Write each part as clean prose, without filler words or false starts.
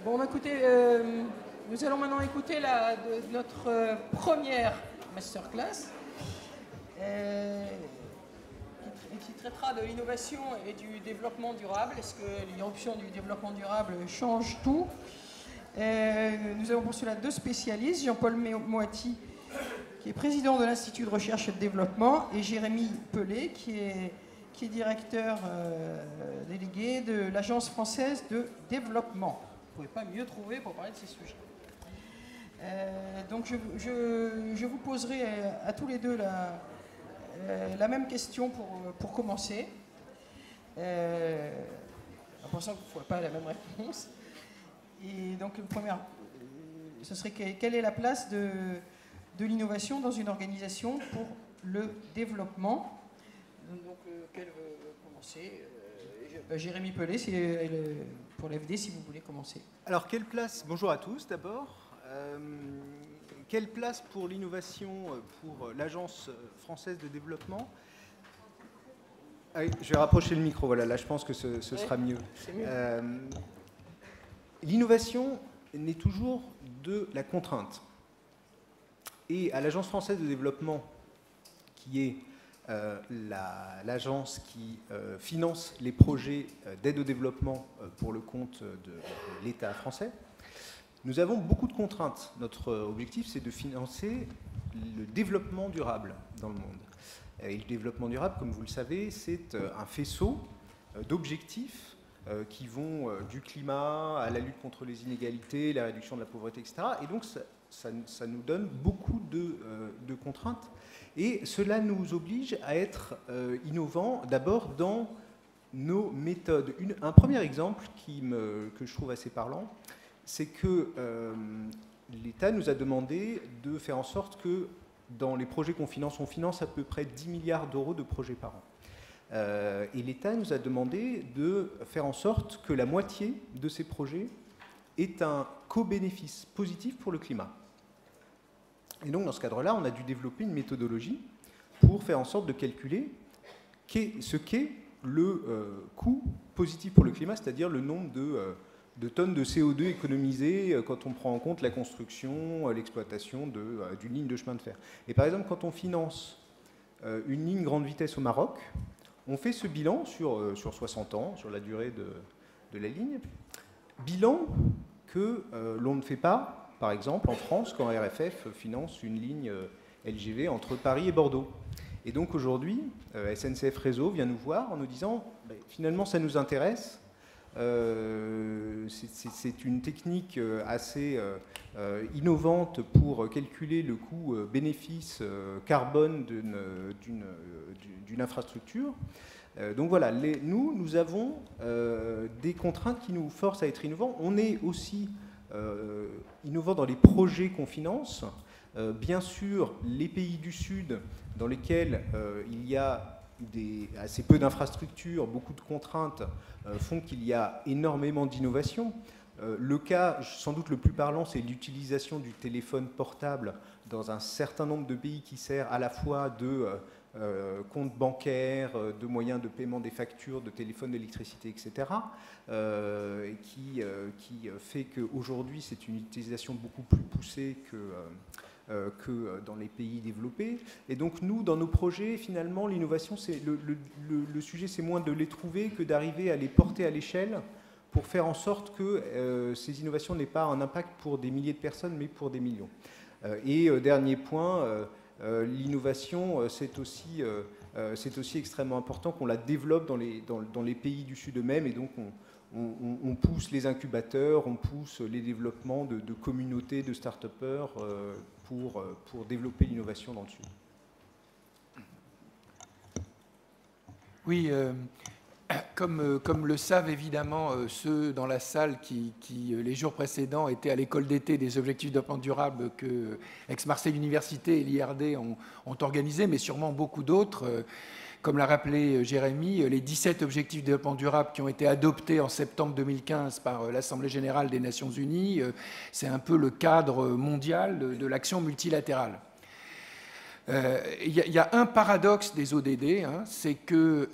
Bon, écoutez, nous allons maintenant écouter notre première masterclass qui traitera de l'innovation et du développement durable. Est-ce que l'irruption du développement durable change tout? Nous avons pour cela deux spécialistes, Jean-Paul Moati, qui est président de l'Institut de recherche et de développement, et Jérémy Pelé, qui est directeur délégué de l'Agence française de développement. Vous ne pouvez pas mieux trouver pour parler de ces sujets. Donc je vous poserai à tous les deux la même question pour commencer, en pensant que vous ne ferez pas la même réponse. Et donc, le premier, ce serait quelle est la place de l'innovation dans une organisation pour le développement? Donc, quel veut commencer? Jérémy Pelé, pour l'AFD, si vous voulez commencer. Alors, quelle place? Bonjour à tous d'abord. Quelle place pour l'innovation pour l'Agence française de développement? Ah oui, je vais rapprocher le micro, voilà, là je pense que ce sera mieux. C'est mieux. L'innovation naît toujours de la contrainte. Et à l'Agence française de développement, qui est l'agence qui finance les projets d'aide au développement pour le compte de l'État français, nous avons beaucoup de contraintes. Notre objectif, c'est de financer le développement durable dans le monde. Et le développement durable, comme vous le savez, c'est un faisceau d'objectifs qui vont du climat à la lutte contre les inégalités, la réduction de la pauvreté, etc. Et donc, ça nous donne beaucoup de contraintes. Et cela nous oblige à être innovants, d'abord dans nos méthodes. Un premier exemple que je trouve assez parlant, c'est que l'État nous a demandé de faire en sorte que dans les projets qu'on finance, on finance à peu près 10 milliards d'euros de projets par an. Et l'État nous a demandé de faire en sorte que la moitié de ces projets ait un co-bénéfice positif pour le climat. Et donc, dans ce cadre-là, on a dû développer une méthodologie pour faire en sorte de calculer ce qu'est le coût positif pour le climat, c'est-à-dire le nombre de tonnes de CO2 économisées quand on prend en compte la construction, l'exploitation d'une ligne de chemin de fer. Et par exemple, quand on finance une ligne grande vitesse au Maroc, on fait ce bilan sur 60 ans, sur la durée de la ligne. Bilan que l'on ne fait pas, par exemple, en France, quand RFF finance une ligne LGV entre Paris et Bordeaux. Et donc aujourd'hui, SNCF Réseau vient nous voir en nous disant finalement ça nous intéresse. C'est une technique assez innovante pour calculer le coût bénéfice carbone d'une infrastructure. Donc voilà, nous avons des contraintes qui nous forcent à être innovants. On est aussi innovants dans les projets qu'on finance. Bien sûr, les pays du Sud, dans lesquels il y a assez peu d'infrastructures, beaucoup de contraintes, font qu'il y a énormément d'innovation. Le cas sans doute le plus parlant, c'est l'utilisation du téléphone portable dans un certain nombre de pays qui sert à la fois de compte bancaire, de moyens de paiement des factures, de téléphone, d'électricité, etc. Qui fait qu'aujourd'hui, c'est une utilisation beaucoup plus poussée que dans les pays développés. Et donc nous, dans nos projets, finalement, l'innovation, c'est le sujet, c'est moins de les trouver que d'arriver à les porter à l'échelle pour faire en sorte que ces innovations n'aient pas un impact pour des milliers de personnes, mais pour des millions. Et dernier point, l'innovation, c'est aussi extrêmement important qu'on la développe dans les pays du Sud eux-mêmes, et donc on pousse les incubateurs, on pousse les développements de communautés, de start-upers pour développer l'innovation dans le Sud. Oui, comme le savent évidemment ceux dans la salle qui les jours précédents étaient à l'école d'été des objectifs de développement durable que Aix-Marseille Université et l'IRD ont organisé, mais sûrement beaucoup d'autres. Comme l'a rappelé Jérémy, les 17 objectifs de développement durable qui ont été adoptés en septembre 2015 par l'Assemblée générale des Nations unies, c'est un peu le cadre mondial de l'action multilatérale. Il y a un paradoxe des ODD, hein, c'est que,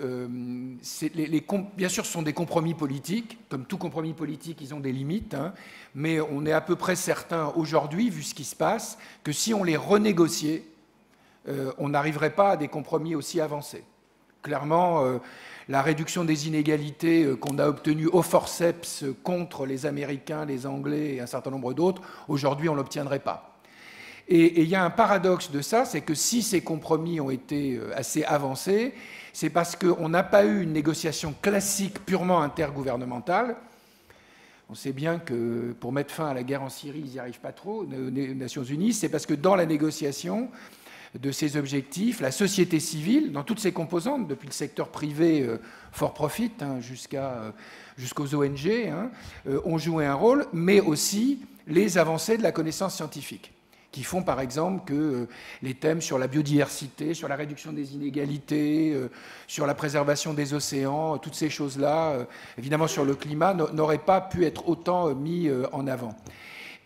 bien sûr, ce sont des compromis politiques. Comme tout compromis politique, ils ont des limites, hein, mais on est à peu près certain aujourd'hui, vu ce qui se passe, que si on les renégociait, on n'arriverait pas à des compromis aussi avancés. Clairement, la réduction des inégalités qu'on a obtenue au forceps contre les Américains, les Anglais et un certain nombre d'autres, aujourd'hui, on ne l'obtiendrait pas. Et il y a un paradoxe de ça, c'est que si ces compromis ont été assez avancés, c'est parce qu'on n'a pas eu une négociation classique purement intergouvernementale. On sait bien que pour mettre fin à la guerre en Syrie, ils n'y arrivent pas trop, les Nations Unies. C'est parce que dans la négociation de ces objectifs, la société civile, dans toutes ses composantes, depuis le secteur privé for profit hein, jusqu'aux ONG, hein, ont joué un rôle, mais aussi les avancées de la connaissance scientifique, qui font par exemple que les thèmes sur la biodiversité, sur la réduction des inégalités, sur la préservation des océans, toutes ces choses-là, évidemment sur le climat, n'auraient pas pu être autant mis en avant.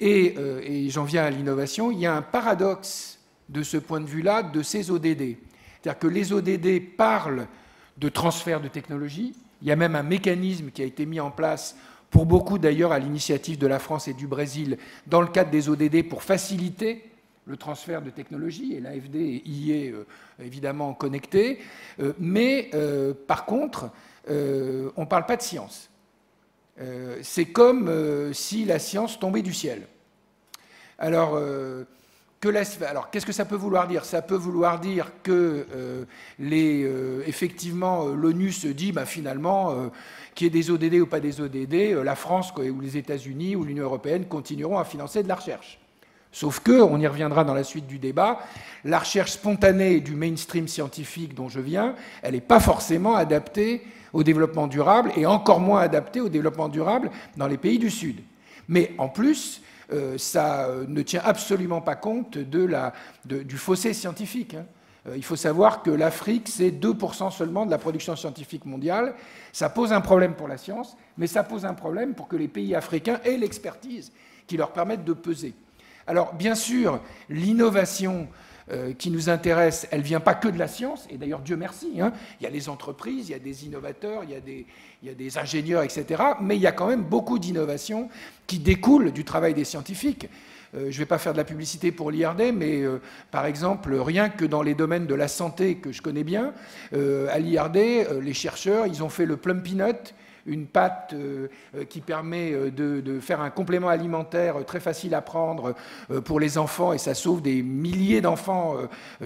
Et j'en viens à l'innovation, il y a un paradoxe de ce point de vue-là de ces ODD. C'est-à-dire que les ODD parlent de transfert de technologie, il y a même un mécanisme qui a été mis en place pour beaucoup d'ailleurs à l'initiative de la France et du Brésil, dans le cadre des ODD, pour faciliter le transfert de technologie, et l'AFD y est évidemment connecté, mais par contre, on ne parle pas de science. C'est comme si la science tombait du ciel. Alors, qu'est-ce que ça peut vouloir dire? Ça peut vouloir dire que effectivement, l'ONU se dit finalement, qu'il y ait des ODD ou pas des ODD, la France ou les États-Unis ou l'Union européenne continueront à financer de la recherche. Sauf que, on y reviendra dans la suite du débat, la recherche spontanée du mainstream scientifique dont je viens, elle n'est pas forcément adaptée au développement durable et encore moins adaptée au développement durable dans les pays du Sud. Mais en plus, ça ne tient absolument pas compte du fossé scientifique. Hein. Il faut savoir que l'Afrique, c'est 2% seulement de la production scientifique mondiale. Ça pose un problème pour la science, mais ça pose un problème pour que les pays africains aient l'expertise qui leur permette de peser. Alors, bien sûr, l'innovation qui nous intéresse, elle ne vient pas que de la science, et d'ailleurs, Dieu merci, hein, il y a les entreprises, il y a des innovateurs, il y a des ingénieurs, etc., mais il y a quand même beaucoup d'innovations qui découlent du travail des scientifiques. Je ne vais pas faire de la publicité pour l'IRD, mais par exemple, rien que dans les domaines de la santé que je connais bien, à l'IRD, les chercheurs, ils ont fait le plum peanut, une pâte qui permet de faire un complément alimentaire très facile à prendre pour les enfants, et ça sauve des milliers d'enfants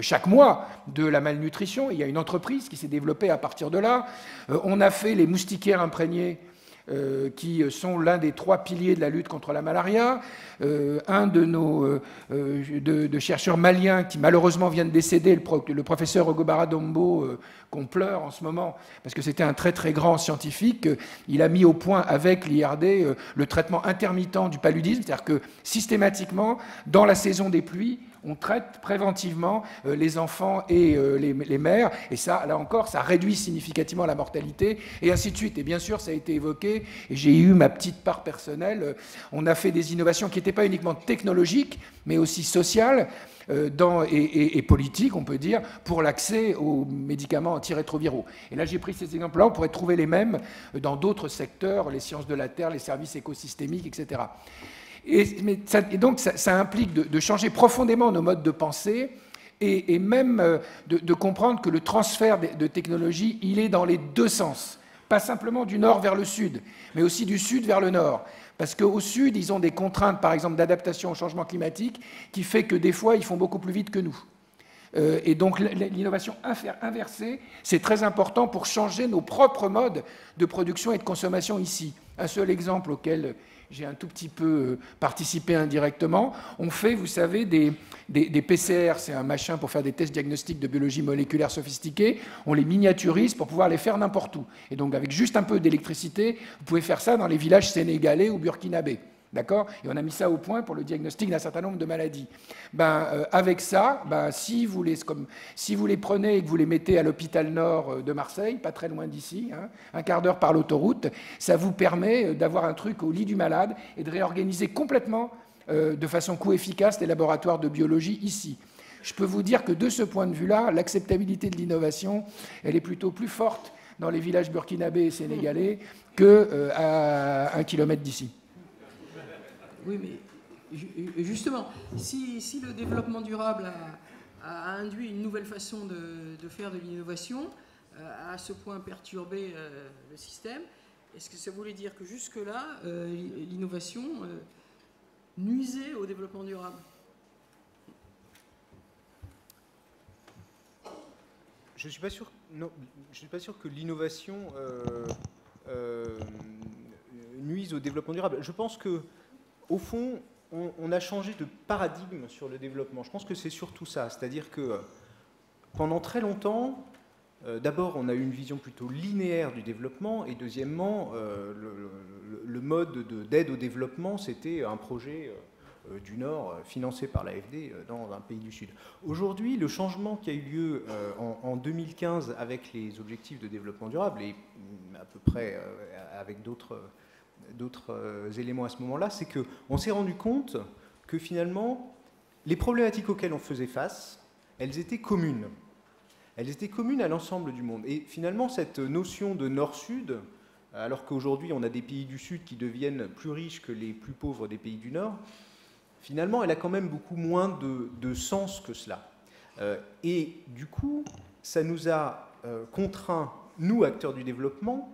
chaque mois de la malnutrition. Il y a une entreprise qui s'est développée à partir de là. On a fait les moustiquaires imprégnés, qui sont l'un des 3 piliers de la lutte contre la malaria. Un de nos de chercheurs maliens qui malheureusement vient de décéder, le professeur Ogobara Dombo, qu'on pleure en ce moment, parce que c'était un très très grand scientifique, il a mis au point avec l'IRD le traitement intermittent du paludisme, c'est-à-dire que systématiquement, dans la saison des pluies, on traite préventivement les enfants et les mères, et ça, là encore, ça réduit significativement la mortalité, et ainsi de suite. Et bien sûr, ça a été évoqué, et j'ai eu ma petite part personnelle. On a fait des innovations qui n'étaient pas uniquement technologiques, mais aussi sociales et politiques, on peut dire, pour l'accès aux médicaments antirétroviraux. Et là, j'ai pris ces exemples-là, on pourrait trouver les mêmes dans d'autres secteurs, les sciences de la Terre, les services écosystémiques, etc. Et donc, ça implique de changer profondément nos modes de pensée et même de comprendre que le transfert de technologie, il est dans les deux sens. Pas simplement du nord vers le sud, mais aussi du sud vers le nord. Parce qu'au sud, ils ont des contraintes, par exemple, d'adaptation au changement climatique, qui fait que des fois, ils font beaucoup plus vite que nous. Et donc, l'innovation inversée, c'est très important pour changer nos propres modes de production et de consommation ici. Un seul exemple auquel j'ai un tout petit peu participé indirectement. On fait, vous savez, des PCR, c'est un machin pour faire des tests diagnostiques de biologie moléculaire sophistiqués. On les miniaturise pour pouvoir les faire n'importe où. Et donc, avec juste un peu d'électricité, vous pouvez faire ça dans les villages sénégalais ou burkinabés. D'accord? Et on a mis ça au point pour le diagnostic d'un certain nombre de maladies. Avec ça, si vous les prenez et que vous les mettez à l'hôpital Nord de Marseille, pas très loin d'ici, hein, un quart d'heure par l'autoroute, ça vous permet d'avoir un truc au lit du malade et de réorganiser complètement, de façon coût efficace, les laboratoires de biologie ici. je peux vous dire que de ce point de vue-là, l'acceptabilité de l'innovation, elle est plutôt plus forte dans les villages burkinabés et sénégalais qu'à 1 kilomètre d'ici. Oui, mais justement, si le développement durable a induit une nouvelle façon de faire de l'innovation, a à ce point perturbé le système, est-ce que ça voulait dire que jusque-là, l'innovation nuisait au développement durable? Je ne suis pas sûr, non, je suis pas sûr que l'innovation nuise au développement durable. Je pense que, au fond, on a changé de paradigme sur le développement. Je pense que c'est surtout ça. C'est-à-dire que pendant très longtemps, d'abord, on a eu une vision plutôt linéaire du développement, et deuxièmement, le mode d'aide au développement, c'était un projet du Nord financé par l'AFD dans un pays du Sud. Aujourd'hui, le changement qui a eu lieu en 2015 avec les objectifs de développement durable, et à peu près avec d'autres éléments à ce moment-là, c'est qu'on s'est rendu compte que finalement, les problématiques auxquelles on faisait face, elles étaient communes. Elles étaient communes à l'ensemble du monde. Et finalement, cette notion de Nord-Sud, alors qu'aujourd'hui on a des pays du Sud qui deviennent plus riches que les plus pauvres des pays du Nord, finalement, elle a quand même beaucoup moins de sens que cela. Et du coup, ça nous a contraints, nous, acteurs du développement,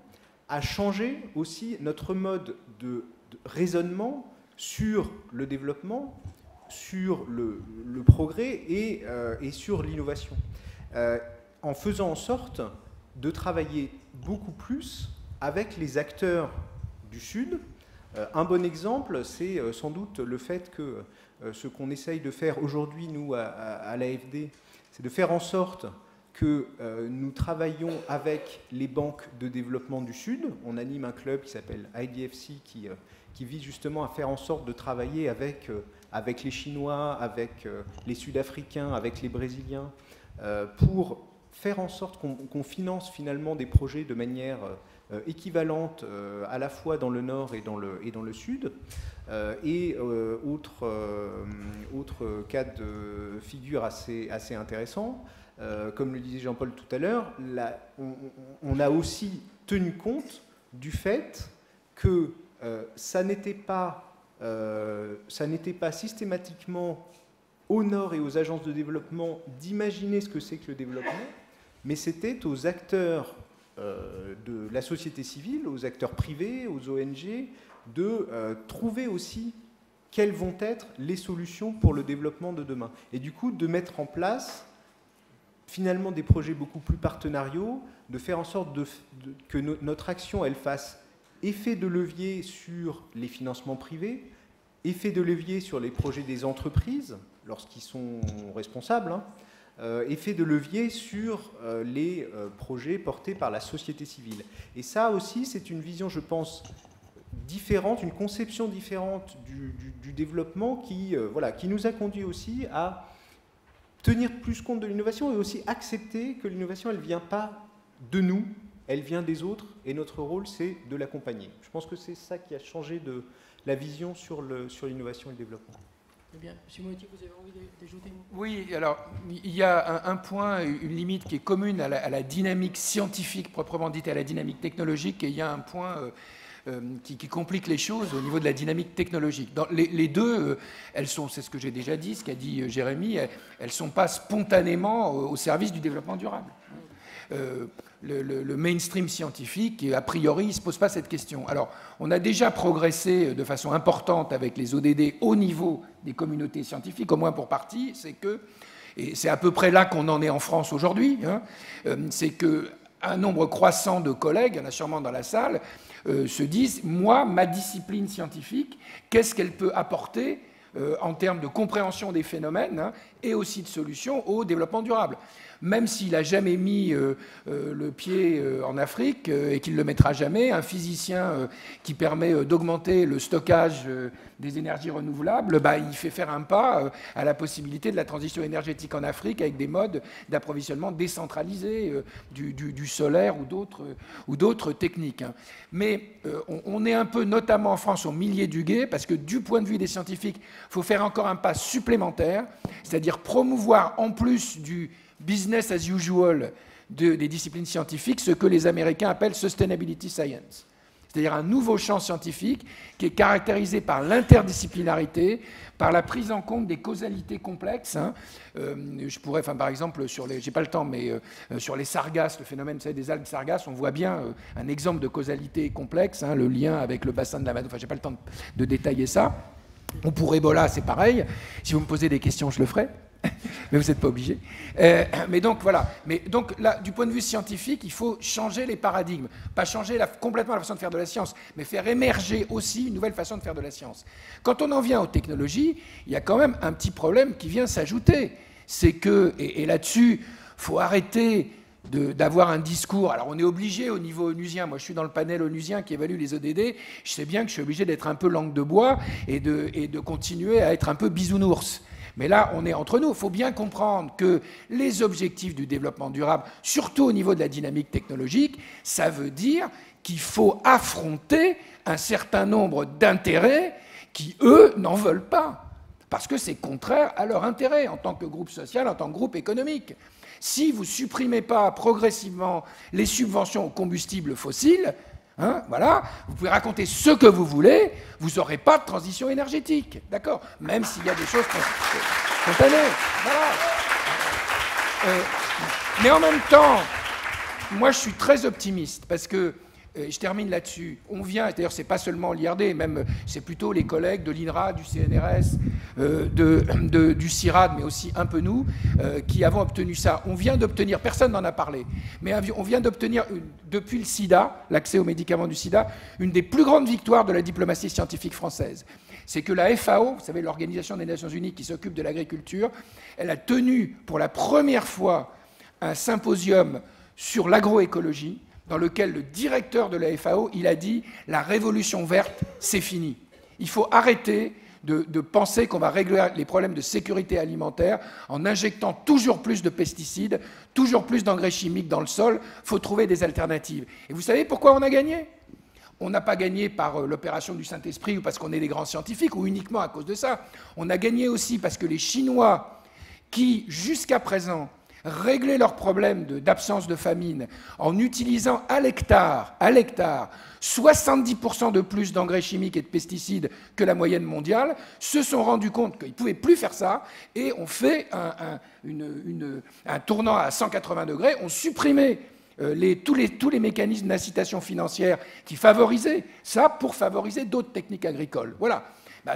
à changer aussi notre mode de raisonnement sur le développement, sur le progrès et sur l'innovation. En faisant en sorte de travailler beaucoup plus avec les acteurs du Sud. Un bon exemple, c'est sans doute le fait que ce qu'on essaye de faire aujourd'hui, nous, à l'AFD, c'est de faire en sorte que nous travaillons avec les banques de développement du Sud. On anime un club qui s'appelle IDFC qui vise justement à faire en sorte de travailler avec les Chinois, avec les Sud-Africains, avec les Brésiliens, pour faire en sorte qu'on finance finalement des projets de manière équivalente à la fois dans le Nord et dans le Sud. Autre cas de figure assez intéressant, comme le disait Jean-Paul tout à l'heure, on a aussi tenu compte du fait que ça n'était pas systématiquement au Nord et aux agences de développement d'imaginer ce que c'est que le développement, mais c'était aux acteurs de la société civile, aux acteurs privés, aux ONG, de trouver aussi quelles vont être les solutions pour le développement de demain. Et du coup, de mettre en place finalement des projets beaucoup plus partenariaux, de faire en sorte que notre action, elle fasse effet de levier sur les financements privés, effet de levier sur les projets des entreprises, lorsqu'ils sont responsables, effet de levier sur les projets portés par la société civile. Et ça aussi, c'est une vision, je pense, différente, une conception différente du développement qui nous a conduit aussi à tenir plus compte de l'innovation et aussi accepter que l'innovation, elle ne vient pas de nous, elle vient des autres, et notre rôle, c'est de l'accompagner. Je pense que c'est ça qui a changé de la vision sur l'innovation et le développement. Très bien. M. Moiti, vous avez envie d'ajouter? Oui, alors, il y a un point, une limite qui est commune à la dynamique scientifique, proprement dite, et à la dynamique technologique, et il y a un point qui complique les choses au niveau de la dynamique technologique. Dans les deux, elles sont, c'est ce que j'ai déjà dit, ce qu'a dit Jérémy, elles ne sont pas spontanément au service du développement durable. Le mainstream scientifique, a priori, ne se pose pas cette question. Alors, on a déjà progressé de façon importante avec les ODD au niveau des communautés scientifiques, au moins pour partie, c'est que, et c'est à peu près là qu'on en est en France aujourd'hui, c'est qu'un nombre croissant de collègues, il y en a sûrement dans la salle, se disent, moi, ma discipline scientifique, qu'est-ce qu'elle peut apporter en termes de compréhension des phénomènes et aussi de solutions au développement durable. Même s'il n'a jamais mis le pied en Afrique et qu'il ne le mettra jamais, un physicien qui permet d'augmenter le stockage des énergies renouvelables, il fait faire un pas à la possibilité de la transition énergétique en Afrique avec des modes d'approvisionnement décentralisés, du solaire ou d'autres techniques. Mais on est un peu, notamment en France, au milieu du gué, parce que du point de vue des scientifiques, il faut faire encore un pas supplémentaire, c'est-à-dire promouvoir en plus du business as usual des disciplines scientifiques ce que les Américains appellent sustainability science. C'est-à-dire un nouveau champ scientifique qui est caractérisé par l'interdisciplinarité, par la prise en compte des causalités complexes. Je pourrais, par exemple, j'ai pas le temps, mais sur les sargasses, le phénomène des algues sargasses, on voit bien un exemple de causalité complexe, le lien avec le bassin de l'Amazone. Enfin, j'ai pas le temps de détailler ça. Ou pour Ebola, c'est pareil. Si vous me posez des questions, je le ferai. Mais vous n'êtes pas obligé. Mais donc, voilà. Mais donc, là, du point de vue scientifique, il faut changer les paradigmes. Pas changer complètement la façon de faire de la science, mais faire émerger aussi une nouvelle façon de faire de la science. Quand on en vient aux technologies, il y a quand même un petit problème qui vient s'ajouter. C'est que, et là-dessus, il faut arrêter d'avoir un discours. Alors, on est obligé au niveau onusien. Moi, je suis dans le panel onusien qui évalue les ODD. Je sais bien que je suis obligé d'être un peu langue de bois et de continuer à être un peu bisounours. Mais là, on est entre nous. Il faut bien comprendre que les objectifs du développement durable, surtout au niveau de la dynamique technologique, ça veut dire qu'il faut affronter un certain nombre d'intérêts qui, eux, n'en veulent pas. Parce que c'est contraire à leur intérêt en tant que groupe social, en tant que groupe économique. Si vous ne supprimez pas progressivement les subventions aux combustibles fossiles, voilà, vous pouvez raconter ce que vous voulez, vous n'aurez pas de transition énergétique, d'accord? Même s'il y a des choses spontanées. Voilà. Mais en même temps, moi je suis très optimiste parce que, je termine là-dessus, on vient, d'ailleurs c'est pas seulement l'IRD, même c'est plutôt les collègues de l'INRA, du CNRS, du CIRAD, mais aussi un peu nous, qui avons obtenu ça. On vient d'obtenir, personne n'en a parlé, mais on vient d'obtenir, depuis le sida, l'accès aux médicaments du sida, une des plus grandes victoires de la diplomatie scientifique française. C'est que la FAO, vous savez, l'Organisation des Nations Unies qui s'occupe de l'agriculture, elle a tenu pour la première fois un symposium sur l'agroécologie, dans lequel le directeur de la FAO, il a dit « la révolution verte, c'est fini ». Il faut arrêter de penser qu'on va régler les problèmes de sécurité alimentaire en injectant toujours plus de pesticides, toujours plus d'engrais chimiques dans le sol. Il faut trouver des alternatives. Et vous savez pourquoi on a gagné ? On n'a pas gagné par l'opération du Saint-Esprit ou parce qu'on est des grands scientifiques ou uniquement à cause de ça. On a gagné aussi parce que les Chinois, qui jusqu'à présent régler leurs problèmes d'absence de famine en utilisant à l'hectare 70% de plus d'engrais chimiques et de pesticides que la moyenne mondiale, se sont rendus compte qu'ils ne pouvaient plus faire ça et ont fait un tournant à 180 degrés, ont supprimé tous les mécanismes d'incitation financière qui favorisaient ça pour favoriser d'autres techniques agricoles. Voilà.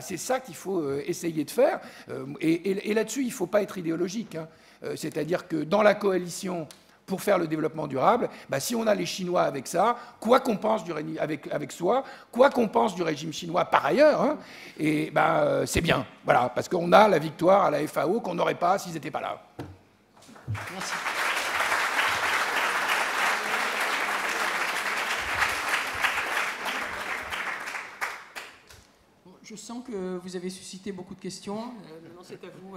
C'est ça qu'il faut essayer de faire. Et là-dessus, il ne faut pas être idéologique. C'est-à-dire que dans la coalition pour faire le développement durable, si on a les Chinois avec ça, quoi qu'on pense avec soi, quoi qu'on pense du régime chinois par ailleurs, c'est bien. Voilà, parce qu'on a la victoire à la FAO qu'on n'aurait pas s'ils n'étaient pas là. Merci. Je sens que vous avez suscité beaucoup de questions. Maintenant, c'est à vous.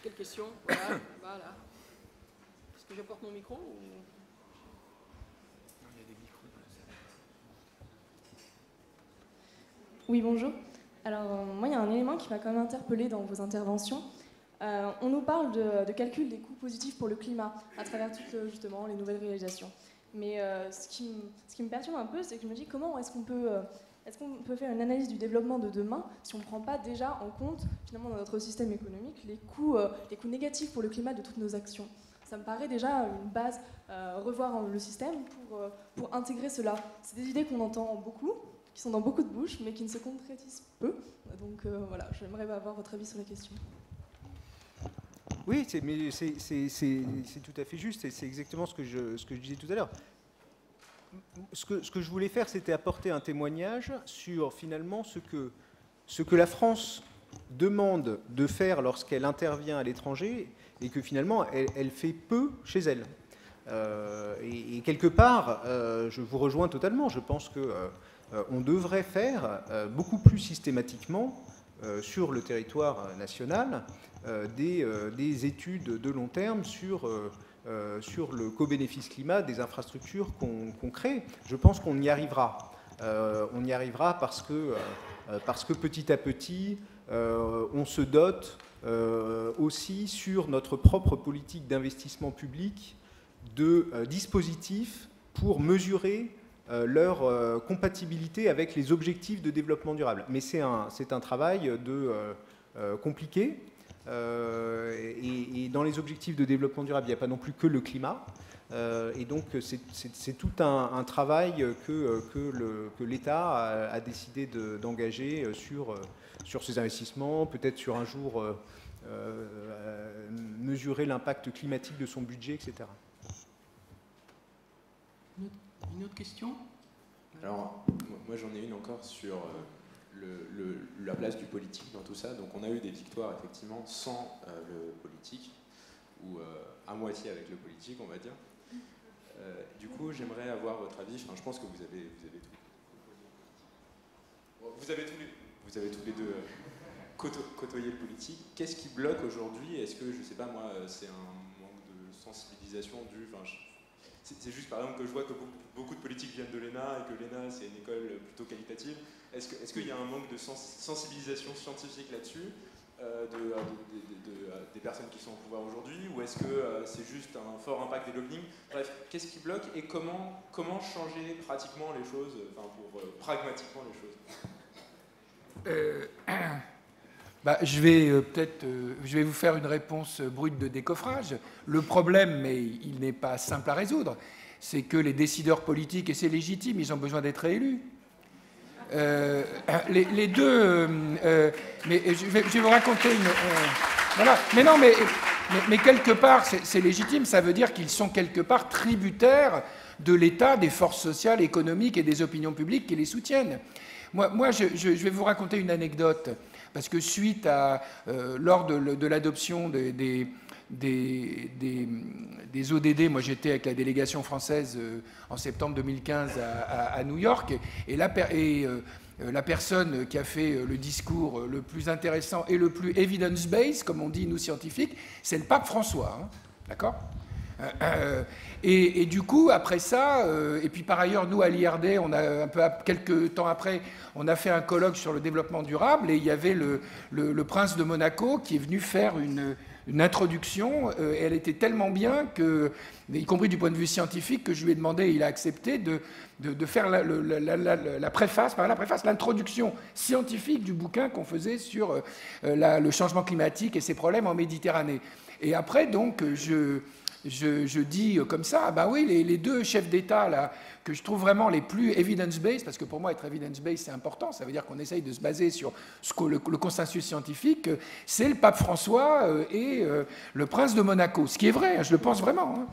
Quelle question? Voilà. Est-ce que j'apporte mon micro ou... Il y a des micros dans la salle. Oui, bonjour. Alors, moi, il y a un élément qui m'a quand même interpellé dans vos interventions. On nous parle de calcul des coûts positifs pour le climat à travers toutes, justement, les nouvelles réalisations. Mais ce qui me perturbe un peu, c'est que je me dis comment est-ce qu'on peut faire une analyse du développement de demain si on ne prend pas déjà en compte, finalement, dans notre système économique, les coûts négatifs pour le climat de toutes nos actions. Ça me paraît déjà une base, revoir le système pour intégrer cela. C'est des idées qu'on entend beaucoup, qui sont dans beaucoup de bouches, mais qui ne se concrétisent peu. Donc voilà, j'aimerais avoir votre avis sur la question. Oui, c'est tout à fait juste, et c'est exactement ce que je disais tout à l'heure. Ce que je voulais faire, c'était apporter un témoignage sur finalement ce que la France demande de faire lorsqu'elle intervient à l'étranger et que finalement elle fait peu chez elle. Et quelque part, je vous rejoins totalement. Je pense qu'on devrait faire beaucoup plus systématiquement sur le territoire national des études de long terme sur le co-bénéfice climat des infrastructures qu'on crée. Je pense qu'on y arrivera. On y arrivera parce que parce que petit à petit, on se dote aussi sur notre propre politique d'investissement public de dispositifs pour mesurer leur compatibilité avec les objectifs de développement durable. Mais c'est un travail compliqué. Et dans les objectifs de développement durable, il n'y a pas non plus que le climat. Et donc, c'est tout un travail que l'État a décidé d'engager sur ces investissements, peut-être sur un jour mesurer l'impact climatique de son budget, etc. Une autre question? Alors, moi j'en ai une encore sur la place du politique dans tout ça. Donc on a eu des victoires effectivement sans le politique, ou à moitié avec le politique, on va dire. Du coup, j'aimerais avoir votre avis. Enfin, je pense que vous avez tous les deux côtoyé le politique. Qu'est-ce qui bloque aujourd'hui? Est-ce que, je sais pas moi, c'est un manque de sensibilisation du... Enfin, c'est juste par exemple que je vois que beaucoup de politiques viennent de l'ENA et que l'ENA c'est une école plutôt qualitative. Est-ce qu'il y a un manque de sensibilisation scientifique là-dessus des personnes qui sont au pouvoir aujourd'hui, ou est-ce que c'est juste un fort impact des lobbying? Bref, qu'est-ce qui bloque et comment changer pratiquement les choses, enfin pragmatiquement les choses? Je vais vous faire une réponse brute de décoffrage. Le problème, mais il n'est pas simple à résoudre, c'est que les décideurs politiques, et c'est légitime, ils ont besoin d'être réélus. Les deux... mais je vais vous raconter une... voilà. Mais non, mais quelque part, c'est légitime, ça veut dire qu'ils sont quelque part tributaires de l'État, des forces sociales, économiques et des opinions publiques qui les soutiennent. Moi je vais vous raconter une anecdote. Parce que suite à, lors de l'adoption des ODD, moi j'étais avec la délégation française en septembre 2015 à New York, et la personne qui a fait le discours le plus intéressant et le plus evidence-based, comme on dit nous scientifiques, c'est le pape François, hein, d'accord ? Et du coup, après ça, et puis par ailleurs, nous à l'IRD, on a quelques temps après, on a fait un colloque sur le développement durable, et il y avait le prince de Monaco qui est venu faire une introduction, et elle était tellement bien que, y compris du point de vue scientifique, que je lui ai demandé, et il a accepté de faire la préface, l'introduction scientifique du bouquin qu'on faisait sur le changement climatique et ses problèmes en Méditerranée. Et après, donc, je dis comme ça, bah oui, les deux chefs d'État là, que je trouve vraiment les plus evidence-based, parce que pour moi, être evidence-based, c'est important, ça veut dire qu'on essaye de se baser sur le consensus scientifique, c'est le pape François et le prince de Monaco, ce qui est vrai, je le pense vraiment.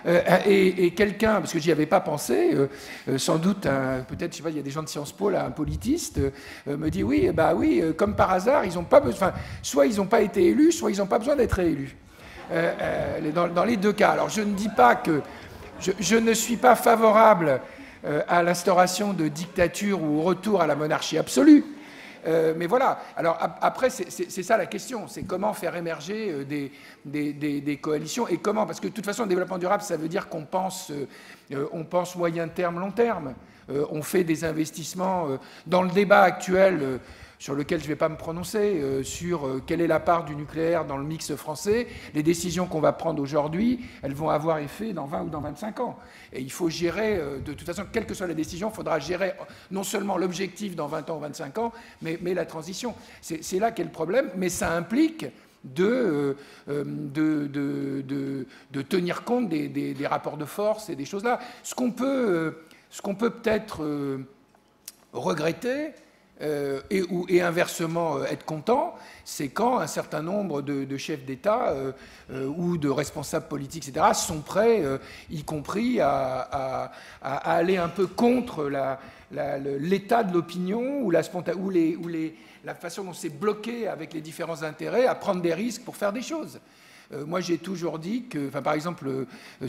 Hein. Et quelqu'un, parce que j'y avais pas pensé, sans doute, peut-être, je sais pas, il y a des gens de Sciences Po, là, un politiste, me dit, oui, bah oui, comme par hasard, ils n'ont pas besoin, soit ils n'ont pas été élus, soit ils n'ont pas besoin d'être réélus. Dans les deux cas. Alors je ne dis pas que je ne suis pas favorable à l'instauration de dictature ou au retour à la monarchie absolue, mais voilà. Alors après c'est ça la question, c'est comment faire émerger des coalitions, et comment, parce que de toute façon le développement durable ça veut dire qu'on pense moyen terme, long terme, on fait des investissements dans le débat actuel sur lequel je ne vais pas me prononcer, sur quelle est la part du nucléaire dans le mix français. Les décisions qu'on va prendre aujourd'hui, elles vont avoir effet dans 20 ou dans 25 ans. Et il faut gérer, de toute façon, quelle que soit la décision, il faudra gérer non seulement l'objectif dans 20 ans ou 25 ans, mais la transition. C'est là qu'est le problème, mais ça implique de tenir compte des rapports de force et des choses-là. Ce qu'on peut peut-être regretter, et inversement être content, c'est quand un certain nombre de chefs d'État ou de responsables politiques, etc., sont prêts, y compris à aller un peu contre l'état de l'opinion ou la façon dont c'est bloqué avec les différents intérêts, à prendre des risques pour faire des choses. Moi, j'ai toujours dit que, par exemple,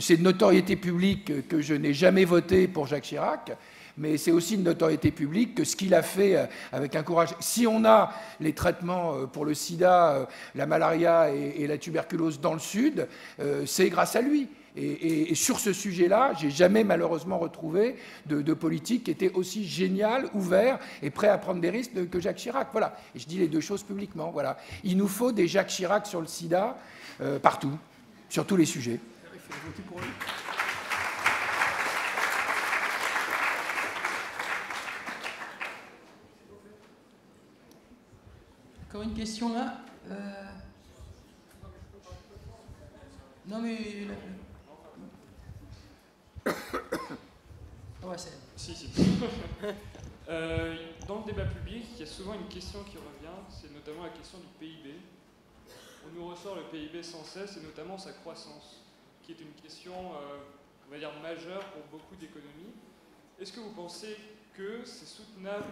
c'est de notoriété publique que je n'ai jamais voté pour Jacques Chirac, mais c'est aussi une notoriété publique que ce qu'il a fait avec un courage... Si on a les traitements pour le sida, la malaria et la tuberculose dans le Sud, c'est grâce à lui. Et sur ce sujet-là, j'ai jamais malheureusement retrouvé de politique qui était aussi génial, ouvert et prêt à prendre des risques que Jacques Chirac. Voilà. Et je dis les deux choses publiquement. Voilà. Il nous faut des Jacques Chirac sur le sida partout, sur tous les sujets. Encore une question là. Non mais... Oh, ouais, c'est... Si. Dans le débat public, il y a souvent une question qui revient, c'est notamment la question du PIB. On nous ressort le PIB sans cesse, et notamment sa croissance, qui est une question, on va dire, majeure pour beaucoup d'économies. Est-ce que vous pensez que c'est soutenable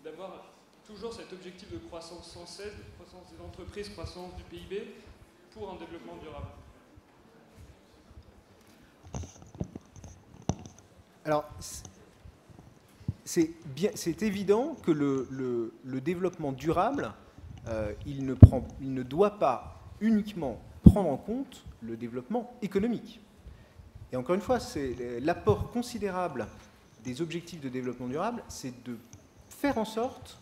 d'avoir toujours cet objectif de croissance sans cesse, de croissance des entreprises, croissance du PIB, pour un développement durable? Alors, c'est évident que le développement durable, il ne doit pas uniquement prendre en compte le développement économique. Et encore une fois, c'est l'apport considérable des objectifs de développement durable, c'est de faire en sorte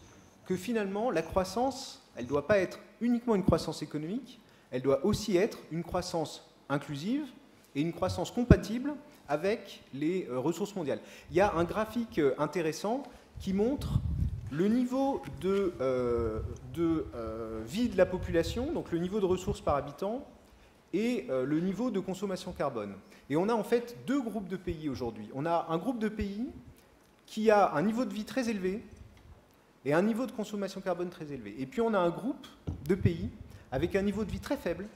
que finalement, la croissance, elle ne doit pas être uniquement une croissance économique, elle doit aussi être une croissance inclusive et une croissance compatible avec les ressources mondiales. Il y a un graphique intéressant qui montre le niveau de vie de la population, donc le niveau de ressources par habitant, et le niveau de consommation carbone. Et on a en fait deux groupes de pays aujourd'hui. On a un groupe de pays qui a un niveau de vie très élevé et un niveau de consommation carbone très élevé. Et puis on a un groupe de pays avec un niveau de vie très faible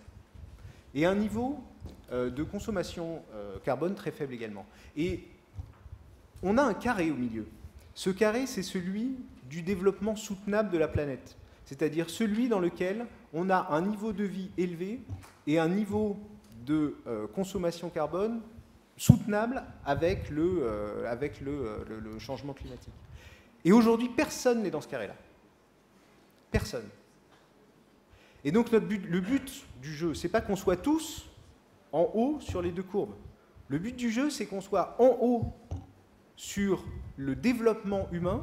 et un niveau de consommation carbone très faible également. Et on a un carré au milieu. Ce carré, c'est celui du développement soutenable de la planète, c'est-à-dire celui dans lequel on a un niveau de vie élevé et un niveau de consommation carbone soutenable avec le changement climatique. Et aujourd'hui, personne n'est dans ce carré-là. Personne. Et donc le but du jeu, c'est pas qu'on soit tous en haut sur les deux courbes. Le but du jeu, c'est qu'on soit en haut sur le développement humain,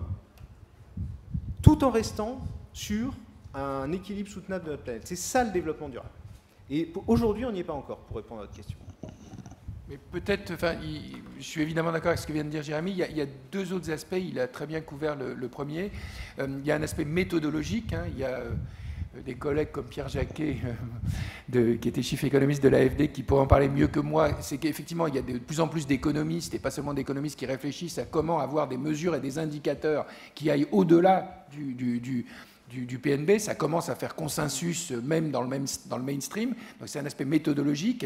tout en restant sur un équilibre soutenable de notre planète. C'est ça le développement durable. Et aujourd'hui, on n'y est pas encore, pour répondre à votre question. Mais peut-être, enfin, je suis évidemment d'accord avec ce que vient de dire Jérémy. Il y a deux autres aspects. Il a très bien couvert le premier. Il y a un aspect méthodologique. Hein. Il y a des collègues comme Pierre Jacquet, qui était chief économiste de l'AFD, qui pourraient en parler mieux que moi. C'est qu'effectivement, il y a de plus en plus d'économistes, et pas seulement d'économistes, qui réfléchissent à comment avoir des mesures et des indicateurs qui aillent au-delà du PNB. Ça commence à faire consensus même dans le mainstream. Donc c'est un aspect méthodologique.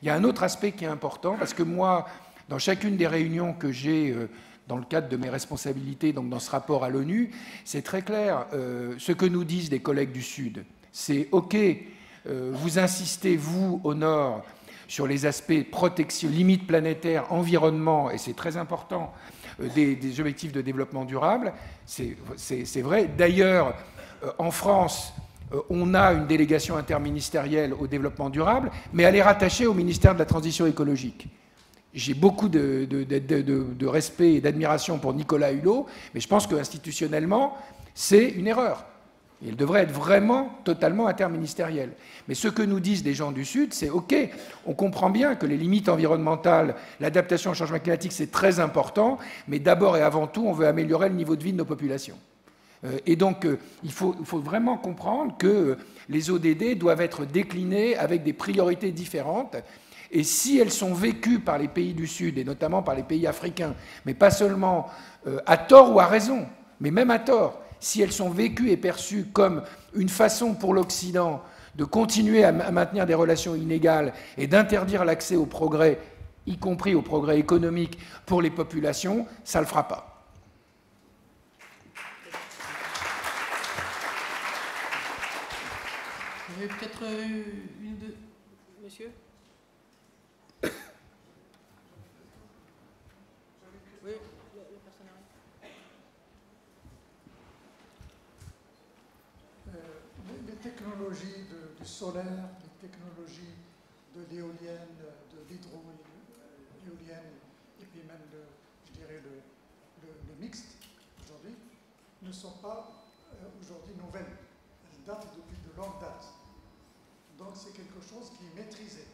Il y a un autre aspect qui est important, parce que moi, dans chacune des réunions que j'ai dans le cadre de mes responsabilités, donc dans ce rapport à l'ONU, c'est très clair. Ce que nous disent des collègues du Sud, c'est « OK, vous insistez, vous, au Nord, sur les aspects protection, limites planétaires, environnement, et c'est très important, des objectifs de développement durable. C'est vrai. D'ailleurs, en France, on a une délégation interministérielle au développement durable, mais elle est rattachée au ministère de la Transition écologique. J'ai beaucoup de respect et d'admiration pour Nicolas Hulot, mais je pense qu'institutionnellement, c'est une erreur. Il devrait être vraiment totalement interministériel. Mais ce que nous disent des gens du Sud, c'est OK, on comprend bien que les limites environnementales, l'adaptation au changement climatique, c'est très important, mais d'abord et avant tout, on veut améliorer le niveau de vie de nos populations. Et donc, il faut vraiment comprendre que les ODD doivent être déclinés avec des priorités différentes. Et si elles sont vécues par les pays du Sud, et notamment par les pays africains, mais pas seulement à tort ou à raison, mais même à tort, si elles sont vécues et perçues comme une façon pour l'Occident de continuer à maintenir des relations inégales et d'interdire l'accès au progrès, y compris au progrès économique pour les populations, ça ne le fera pas. Vous avez peut-être une de... Monsieur ? Oui, la personne arrive. Les technologies du solaire, les technologies de l'éolienne, de l'hydro-éolienne, et puis même, je dirais, le mixte, aujourd'hui, ne sont pas aujourd'hui nouvelles. Elles datent depuis de longue date. Donc c'est quelque chose qui est maîtrisé.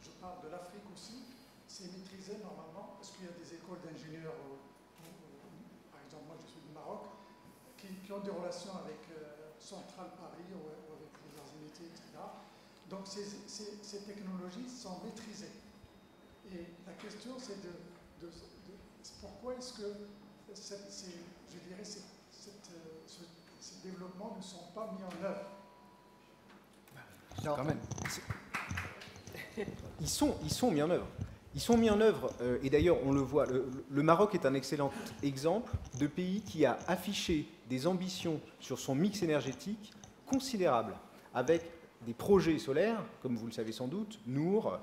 Je parle de l'Afrique aussi, c'est maîtrisé normalement, parce qu'il y a des écoles d'ingénieurs, par exemple moi je suis du Maroc, qui ont des relations avec Centrale Paris ou avec les arts et métiers, etc. Donc ces technologies sont maîtrisées. Et la question c'est pourquoi est-ce que je dirais, ces développements ne sont pas mis en œuvre? Quand même. Ils sont mis en œuvre. Ils sont mis en œuvre, et d'ailleurs on le voit, le Maroc est un excellent exemple de pays qui a affiché des ambitions sur son mix énergétique considérables, avec des projets solaires, comme vous le savez sans doute, Nour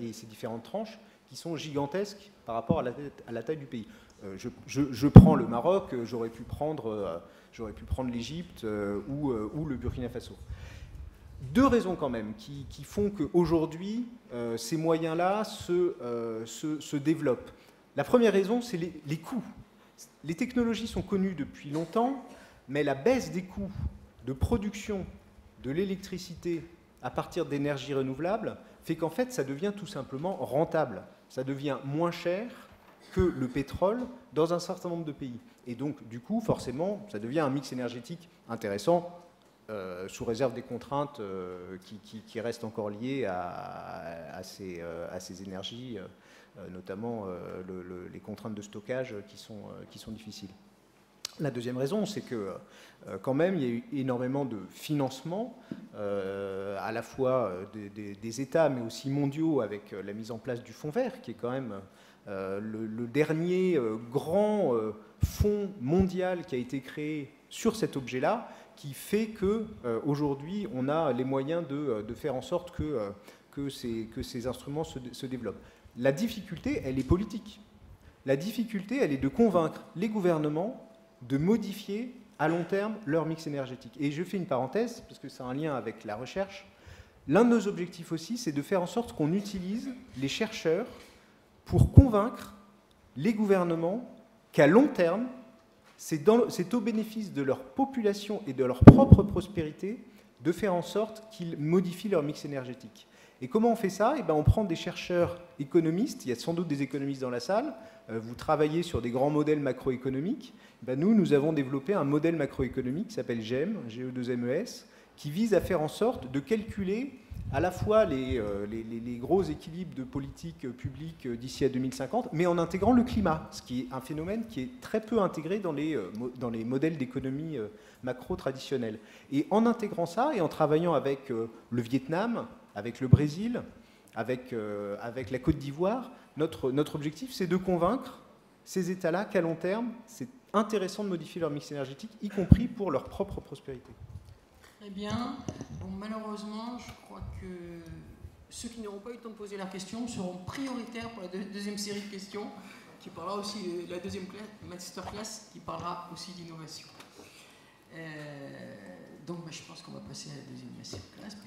et ses différentes tranches, qui sont gigantesques par rapport à la taille du pays. Je prends le Maroc, j'aurais pu prendre l'Égypte ou le Burkina Faso. Deux raisons quand même qui font qu'aujourd'hui, ces moyens-là se développent. La première raison, c'est les coûts. Les technologies sont connues depuis longtemps, mais la baisse des coûts de production de l'électricité à partir d'énergies renouvelables fait qu'en fait, ça devient tout simplement rentable. Ça devient moins cher que le pétrole dans un certain nombre de pays. Et donc, du coup, forcément, ça devient un mix énergétique intéressant, sous réserve des contraintes qui restent encore liées à ces énergies, notamment les contraintes de stockage qui sont difficiles. La deuxième raison, c'est que quand même, il y a eu énormément de financement, à la fois des États, mais aussi mondiaux, avec la mise en place du Fonds vert, qui est quand même le dernier grand fonds mondial qui a été créé sur cet objet-là, qui fait qu'aujourd'hui, on a les moyens de faire en sorte que ces instruments se développent. La difficulté, elle est politique. La difficulté, elle est de convaincre les gouvernements de modifier à long terme leur mix énergétique. Et je fais une parenthèse, parce que c'est un lien avec la recherche. L'un de nos objectifs aussi, c'est de faire en sorte qu'on utilise les chercheurs pour convaincre les gouvernements qu'à long terme, c'est au bénéfice de leur population et de leur propre prospérité de faire en sorte qu'ils modifient leur mix énergétique. Et comment on fait ça? On prend des chercheurs économistes, il y a sans doute des économistes dans la salle, vous travaillez sur des grands modèles macroéconomiques. Nous avons développé un modèle macroéconomique qui s'appelle GEM, GE2MES, qui vise à faire en sorte de calculer à la fois les gros équilibres de politique publique d'ici à 2050, mais en intégrant le climat, ce qui est un phénomène qui est très peu intégré dans les modèles d'économie macro traditionnels. Et en intégrant ça, et en travaillant avec le Vietnam, avec le Brésil, avec la Côte d'Ivoire, notre objectif, c'est de convaincre ces États-là qu'à long terme, c'est intéressant de modifier leur mix énergétique, y compris pour leur propre prospérité. Très bien. Bon, malheureusement, je crois que ceux qui n'auront pas eu le temps de poser leurs questions seront prioritaires pour la deuxième série de questions, qui parlera aussi de la deuxième masterclass, qui parlera aussi d'innovation. Donc, je pense qu'on va passer à la deuxième masterclass.